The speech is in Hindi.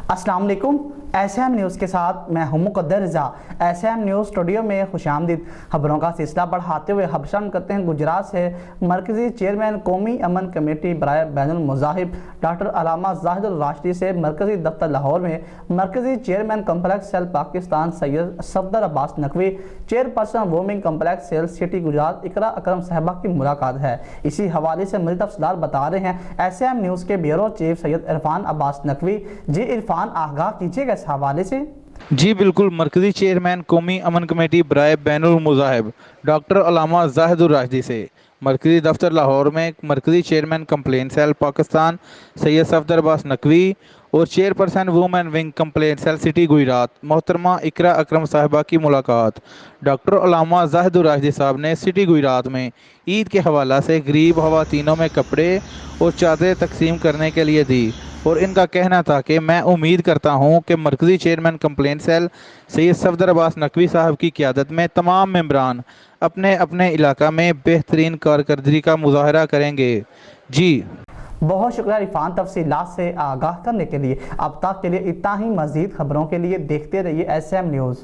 अस्सलाम वालेकुम। एसएम न्यूज़ के साथ मैं हूं मुक़द्दर रज़ा। एसएम न्यूज़ स्टूडियो में खुशामदीद। खबरों का सिलसिला बढ़ाते हुए हबशान करते हैं गुजरात से। मरकज़ी चेयरमैन कौमी अमन कमेटी बराए बैनुल मज़ाहिब डॉक्टर अल्लामा ज़ाहिदुर राशिदी से मरकज़ी दफ्तर लाहौर में मरकज़ी chairman complaints cell Pakistan Syed Safdar Abbas Naqvi, chairperson women complaints cell city Gujrat Iqra Akram साहबा की मुलाकात है। इसी हवाले से मज़ीद तफसीलात बता रहे हैं एसएम न्यूज़ के ब्यूरो चीफ सैयद इरफान अब्बास नकवी। जी इरफान, आगाह कीजिएगा इस हवाले से। जी बिल्कुल। मरकज़ी चेयरमैन कौमी अमन कमेटी बराए बैनुल मुज़ाहिब डॉक्टर अल्लामा ज़ाहिदुर राशिदी से मरकज़ी दफ्तर लाहौर में मरकज़ी chairman complaint cell Pakistan Syed Safdar Abbas Naqvi और chairperson women wing complaint cell city Gujrat मोहतरमा इकरा अकरम साहिबा की मुलाकात। डॉक्टर अल्लामा ज़ाहिदुर राशिदी साहब ने सिटी गुजरात में ईद के हवाला से गरीब खवातीनों में कपड़े और चादरें तकसीम करने के लिए दी और इनका कहना था कि मैं उम्मीद करता हूं कि मरकज़ी chairman complaint cell Syed Safdar Abbas Naqvi साहब की क़यादत में तमाम मेंबरान अपने अपने इलाका में बेहतरीन कारकर्दगी का मुजाहरा करेंगे। जी बहुत शुक्रिया इरफान, तफसीलात से आगाह करने के लिए। अब तक के लिए इतना ही। मज़ीद खबरों के लिए देखते रहिए एसएम न्यूज़।